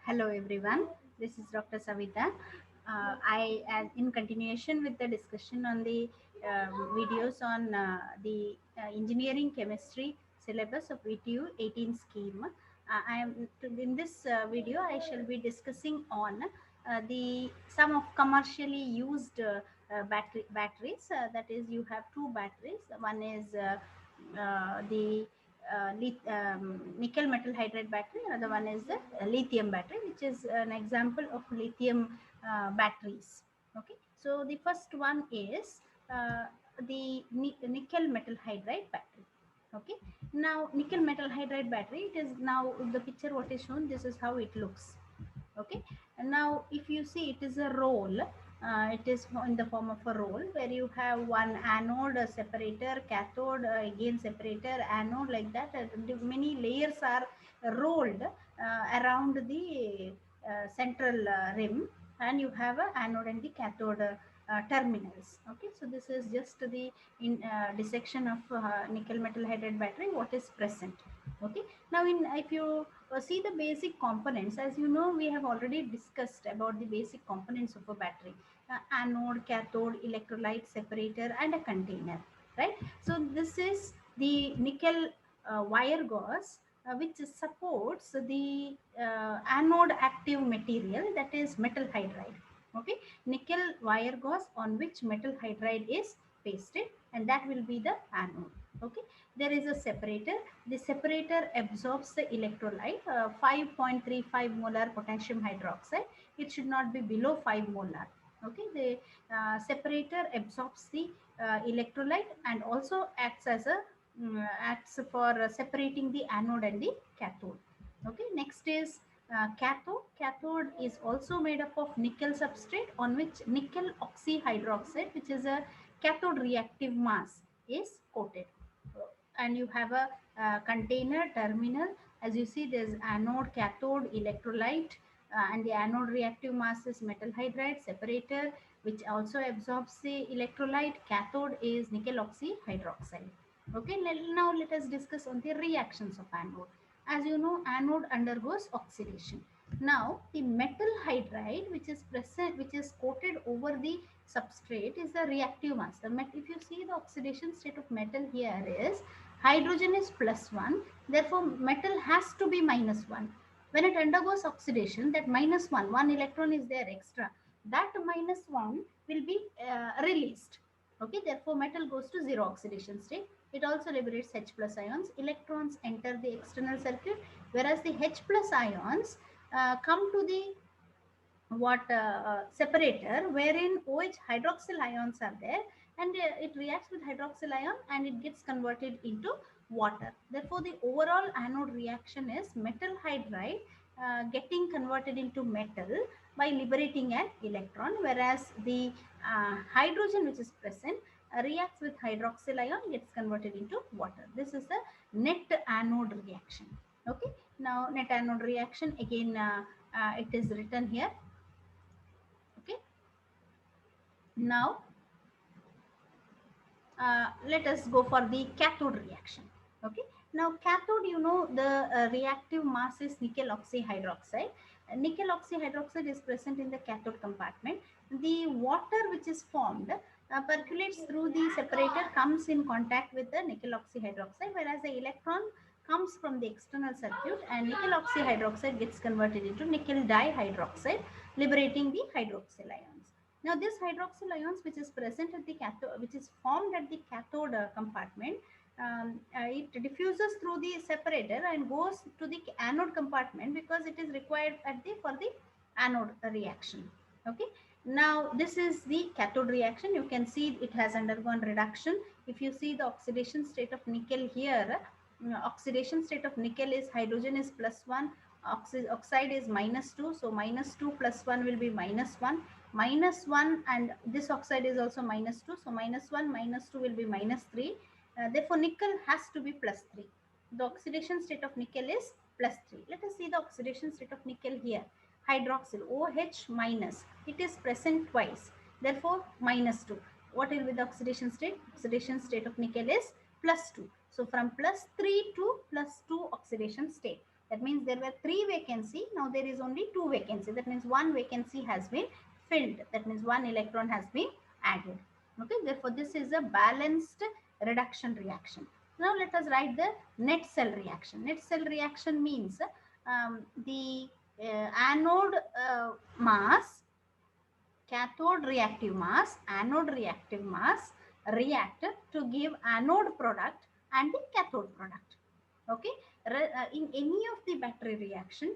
Hello everyone, this is Dr. Savita. In continuation with the discussion on the videos on the engineering chemistry syllabus of VTU 18 scheme, in this video I shall be discussing on the some of commercially used batteries. That is, you have two batteries. One is the nickel metal hydride battery. Another one is the lithium battery, which is an example of lithium batteries. Okay, so the first one is the nickel metal hydride battery. Okay, now nickel metal hydride battery, it is now the picture what is shown, this is how it looks. Okay, and now if you see, it is a roll. It is in the form of a roll where you have one anode, a separator, cathode, again separator, anode, like that. Many layers are rolled around the central rim, and you have a anode and the cathode terminals. Okay, so this is just the dissection of nickel metal hydride battery, what is present. Okay, now in if you see the basic components, as you know, we have already discussed about the basic components of a battery: anode, cathode, electrolyte, separator, and a container, right? So this is the nickel wire gauze, which supports the anode active material, that is metal hydride. Okay, nickel wire gauze on which metal hydride is pasted, and that will be the anode. Okay, there is a separator. The separator absorbs the electrolyte, 5.35 molar potassium hydroxide. It should not be below 5 molar. Okay, the separator absorbs the electrolyte and also acts as a acts for separating the anode and the cathode. Okay, next is cathode. Cathode is also made up of nickel substrate on which nickel oxyhydroxide, which is a cathode reactive mass, is coated. And you have a container terminal. As you see, there's anode, cathode, electrolyte, and the anode reactive mass is metal hydride. Separator, which also absorbs the electrolyte. Cathode is nickel oxyhydroxide. Okay, now let us discuss on the reactions of anode. As you know, anode undergoes oxidation. Now the metal hydride, which is present, which is coated over the substrate, is the reactive mass. If you see, the oxidation state of metal here is hydrogen is +1, therefore metal has to be -1. When it undergoes oxidation, that -1, one electron is there extra, that -1 will be released. Okay, therefore metal goes to zero oxidation state. It also liberates H plus ions. Electrons enter the external circuit, whereas the H plus ions come to the separator, wherein OH hydroxyl ions are there, and it reacts with hydroxyl ion and it gets converted into water. Therefore the overall anode reaction is metal hydride getting converted into metal by liberating an electron, whereas the hydrogen which is present reacts with hydroxyl ion, gets converted into water. This is the net anode reaction. Okay, now net anode reaction, again it is written here. Okay, now let us go for the cathode reaction. Okay, now cathode, you know, the reactive mass is nickel oxyhydroxide. Nickel oxyhydroxide is present in the cathode compartment. The water which is formed percolates through the separator, comes in contact with the nickel oxyhydroxide, whereas the electron comes from the external circuit and nickel oxyhydroxide gets converted into nickel dihydroxide, liberating the hydroxyl ions. Now this hydroxyl ions which is present at the cathode, which is formed at the cathode compartment, it diffuses through the separator and goes to the anode compartment because it is required at the for the anode reaction. Okay, now this is the cathode reaction. You can see it has undergone reduction. If you see the oxidation state of nickel here, oxidation state of nickel is hydrogen is +1, oxide is -2, so -2 + 1 will be -1, -1, and this oxide is also -2, so -1 -2 will be -3. Therefore nickel has to be +3. The oxidation state of nickel is +3. Let us see the oxidation state of nickel here. Hydroxyl, OH minus, it is present twice, therefore -2. What will be the oxidation state? Oxidation state of nickel is +2. So from +3 to +2 oxidation state. That means there were 3 vacancy. Now there is only 2 vacancy. That means 1 vacancy has been filled. That means 1 electron has been added. Okay, therefore this is a balanced reduction reaction. Now let us write the net cell reaction. Net cell reaction means the anode mass, cathode reactive mass, anode reactive mass react to give anode product and the cathode product. Okay, in any of the battery reaction,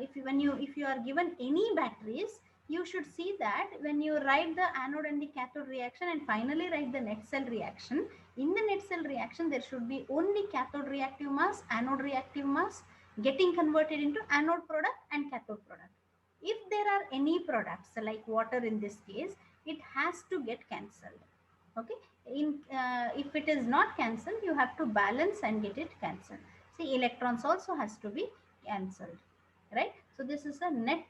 if you are given any batteries, you should see that when you write the anode and the cathode reaction and finally write the net cell reaction, in the net cell reaction there should be only cathode reactive mass, anode reactive mass getting converted into anode product and cathode product. If there are any products like water in this case, it has to get cancelled. Okay, if it is not cancelled, you have to balance and get it cancelled. See, electrons also has to be cancelled, right? So this is a net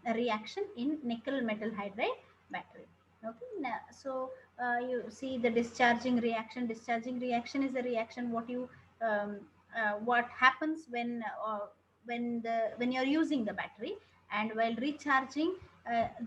reaction in nickel metal hydride battery. Okay, now, so you see the discharging reaction. Discharging reaction is a reaction what happens when you're using the battery, and while recharging,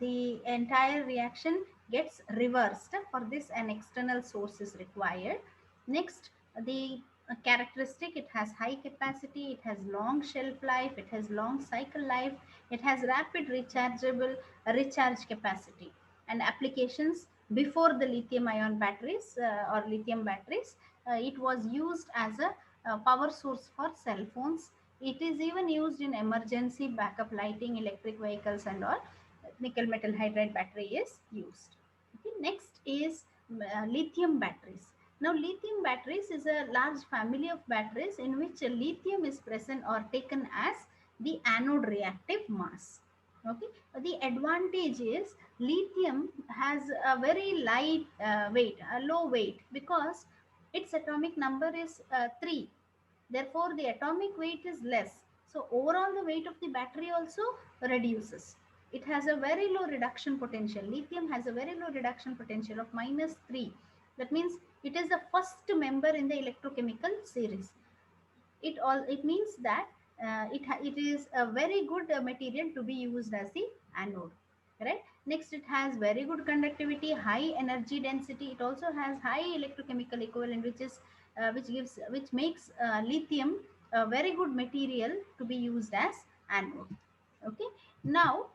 the entire reaction gets reversed. For this, an external source is required. Next, the characteristic: it has high capacity, it has long shelf life, it has long cycle life, it has rapid rechargeable recharge capacity. And applications: before the lithium ion batteries or lithium batteries, it was used as a power source for cell phones. It is even used in emergency backup lighting, electric vehicles and all. Nickel metal hydride battery is used. Okay, next is lithium batteries. Now lithium batteries is a large family of batteries in which lithium is present or taken as the anode reactive mass. Okay, the advantage is lithium has a very light weight, a low weight, because its atomic number is 3. Therefore, the atomic weight is less. So, overall the weight of the battery also reduces. It has a very low reduction potential. Lithium has a very low reduction potential of -3. That means it is the first member in the electrochemical series. It means that it is a very good material to be used as the anode, right? Next, it has very good conductivity, high energy density. It also has high electrochemical equivalent, which makes lithium a very good material to be used as anode. Okay, now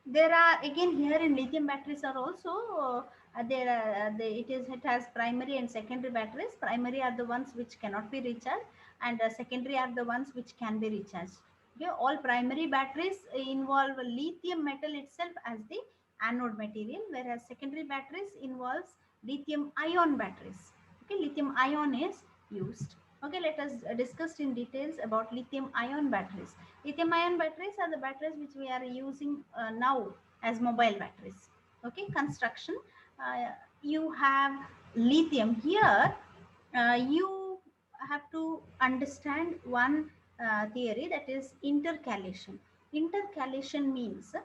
there are again here in lithium batteries are also there are, it has primary and secondary batteries. Primary are the ones which cannot be recharged, and secondary are the ones which can be recharged. Okay, all primary batteries involve lithium metal itself as the anode material, whereas secondary batteries involves lithium ion batteries. Okay, lithium ion is used. Okay, let us discuss in details about lithium ion batteries. Lithium ion batteries are the batteries which we are using now as mobile batteries. Okay, construction. You have lithium here. You have to understand one theory, that is intercalation. Intercalation means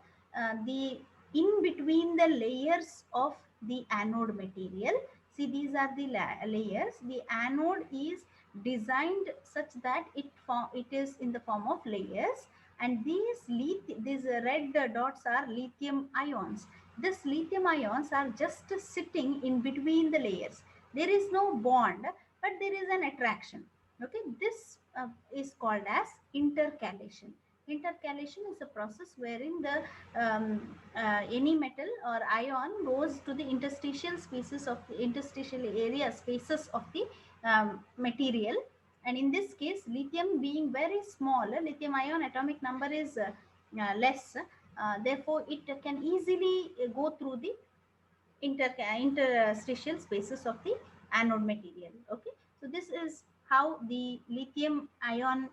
the in between the layers of the anode material. See, these are the layers. The anode is designed such that it is in the form of layers, and these red dots are lithium ions. These lithium ions are just sitting in between the layers. There is no bond, but there is an attraction. Okay, this is called as intercalation. Intercalation is a process wherein the any metal or ion goes to the interstitial area spaces of the material. And in this case, lithium being very small, lithium ion atomic number is less. Therefore, it can easily go through the interstitial spaces of the anode material. Okay, so this is how the lithium ion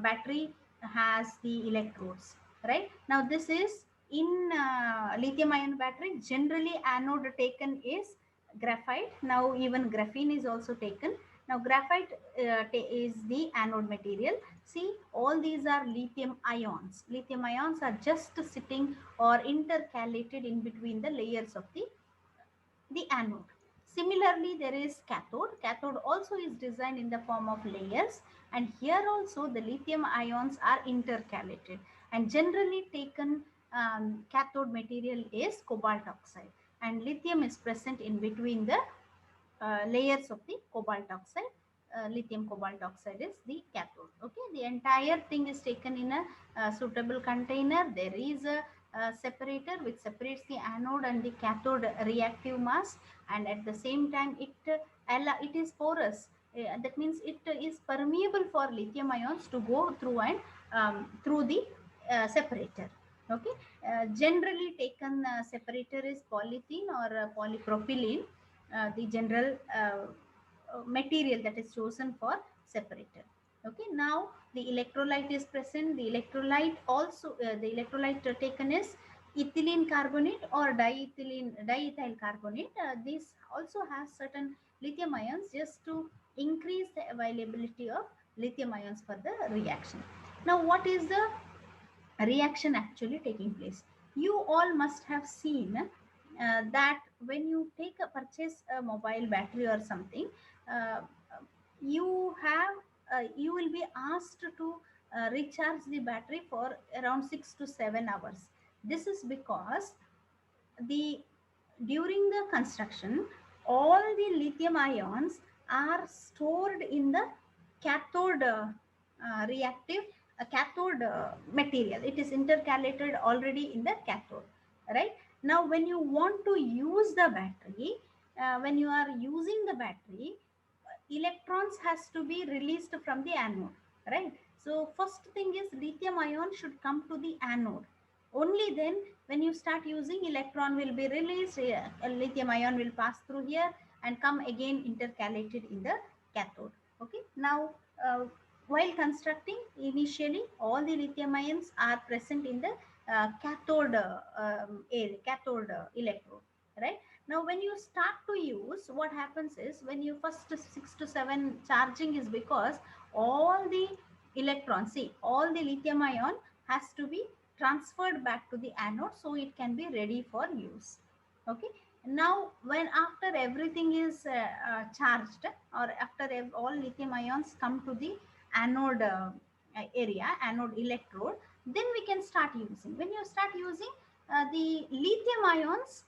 battery has the electrodes. Right now, this is in lithium ion battery. Generally, anode taken is graphite. Now, even graphene is also taken. Now, graphite is the anode material. See, all these are lithium ions. Lithium ions are just sitting or intercalated in between the layers of the anode. Similarly, there is cathode. Cathode also is designed in the form of layers, and here also the lithium ions are intercalated, and generally taken cathode material is cobalt oxide, and lithium is present in between the layers of the cobalt oxide. Lithium cobalt oxide is the cathode. Okay, the entire thing is taken in a suitable container. There is a separator which separates the anode and the cathode reactive mass, and at the same time it is porous. That means it is permeable for lithium ions to go through and through the separator. Okay, generally taken separator is polythene or polypropylene, the general material that is chosen for separator. Okay, now the electrolyte is present. The electrolyte also the electrolyte taken is ethylene carbonate or diethyl carbonate. This also has certain lithium ions just to increase the availability of lithium ions for the reaction. Now what is the reaction actually taking place? You all must have seen that when you take a purchase a mobile battery or something, uh, you have you will be asked to recharge the battery for around 6 to 7 hours. This is because the during the construction, all the lithium ions are stored in the cathode reactive cathode material. It is intercalated already in the cathode, right? Now when you want to use the battery, when you are using the battery, electrons has to be released from the anode, right? So first thing is lithium ion should come to the anode. Only then when you start using, electron will be released, a lithium ion will pass through here and come again intercalated in the cathode. Okay, now while constructing, initially all the lithium ions are present in the cathode cathode electrode, right? Now when you start to use, what happens is, when you first 6 to 7 charging is because all the electrons, see, all the lithium ion has to be transferred back to the anode so it can be ready for use. Okay, now when after everything is charged, or after all lithium ions come to the anode area, anode electrode, then we can start using. When you start using, the lithium ions,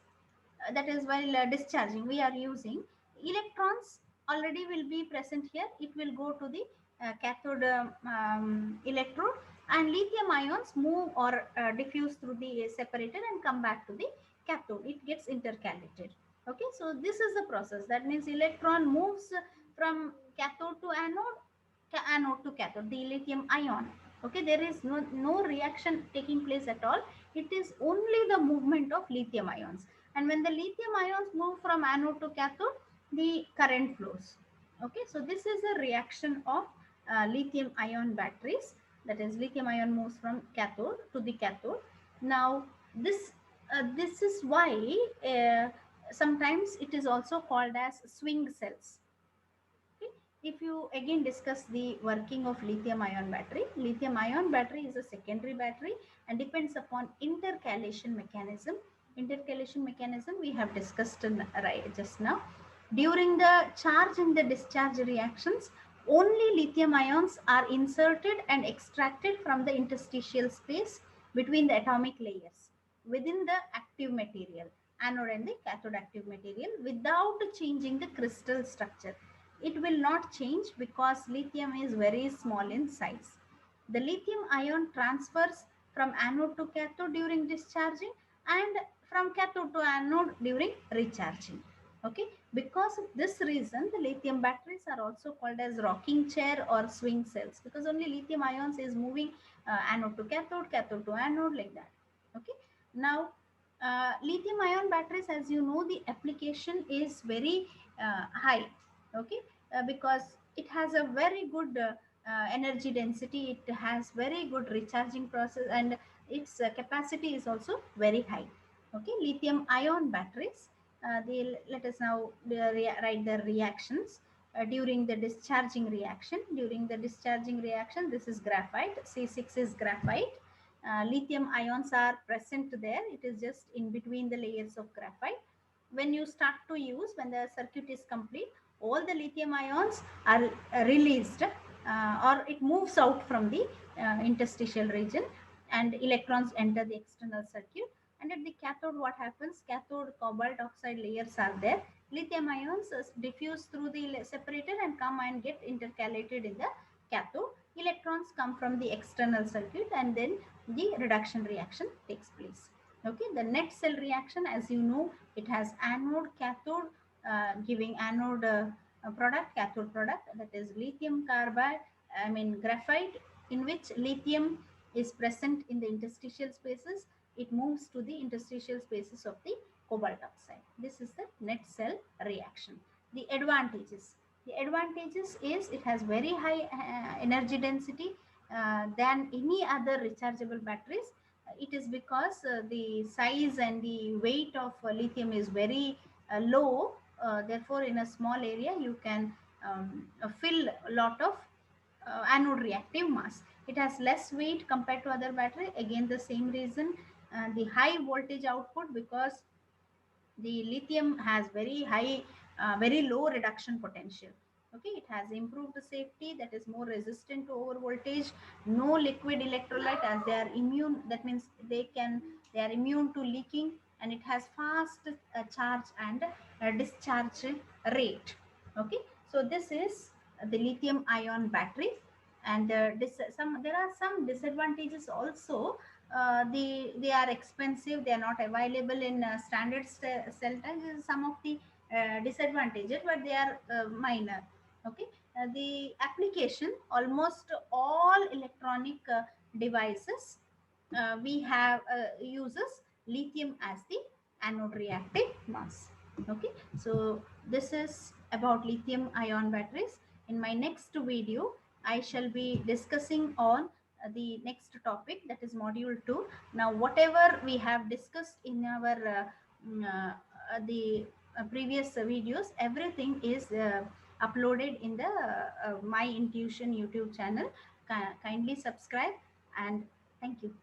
that is while discharging we are using, electrons already will be present here. It will go to the cathode electrode, and lithium ions move or diffuse through the separator and come back to the cathode. It gets intercalated. Okay, so this is the process. That means electron moves from cathode to anode, anode to cathode, the lithium ion. Okay, there is no reaction taking place at all. It is only the movement of lithium ions, and when the lithium ions move from anode to cathode, the current flows. Okay, so this is a reaction of lithium ion batteries. That is, lithium ion moves from cathode to the cathode. Now this is why sometimes it is also called as swing cells. Okay. If you again discuss the working of lithium ion battery, lithium ion battery is a secondary battery and depends upon intercalation mechanism. Intercalation mechanism we have discussed right just now. During the charge and the discharge reactions, only lithium ions are inserted and extracted from the interstitial space between the atomic layers within the active material, anode and the cathode active material, without changing the crystal structure. It will not change because lithium is very small in size. The lithium ion transfers from anode to cathode during discharging, and from cathode to anode during recharging. Okay, because of this reason, the lithium batteries are also called as rocking chair or swing cells, because only lithium ions is moving anode to cathode, cathode to anode, like that. Okay, now lithium ion batteries, as you know, the application is very high. Okay, because it has a very good energy density, it has very good recharging process, and its capacity is also very high. Okay, lithium ion batteries, let us now write the reactions during the discharging reaction. During the discharging reaction, this is graphite, C6 is graphite. Lithium ions are present there. It is just in between the layers of graphite. when you start to use, when the circuit is complete, all the lithium ions are released, or it moves out from the interstitial region, and electrons enter the external circuit. And at the cathode, what happens? Cathode cobalt oxide layers are there. Lithium ions diffuse through the separator and come and get intercalated in the cathode. Electrons come from the external circuit, and then the reduction reaction takes place. Okay, the net cell reaction, as you know, it has anode, cathode, giving anode product, cathode product, that is lithium carbide, graphite, in which lithium is present in the interstitial spaces. It moves to the interstitial spaces of the cobalt oxide. This is the net cell reaction. The advantages. The advantages is it has very high energy density than any other rechargeable batteries. It is because the size and the weight of lithium is very low. Therefore, in a small area, you can fill a lot of anode reactive mass. It has less weight compared to other battery. Again, the same reason. The high voltage output, because the lithium has very high, very low reduction potential. Okay, it has improved safety, that is more resistant to over voltage. No liquid electrolyte, as they are immune, that means they are immune to leaking. And it has fast charge and discharge rate. Okay, so this is the lithium ion battery. And there are some disadvantages also. They are expensive, they are not available in standard cell types. This is some of the disadvantages, but they are minor. Okay, the application, almost all electronic devices, we have uses lithium as the anode reactive mass. Okay, so this is about lithium ion batteries. In my next video, I shall be discussing on the next topic, that is module 2. Now, whatever we have discussed in our the previous videos, everything is uploaded in the My Intuition YouTube channel. Kindly subscribe, and thank you.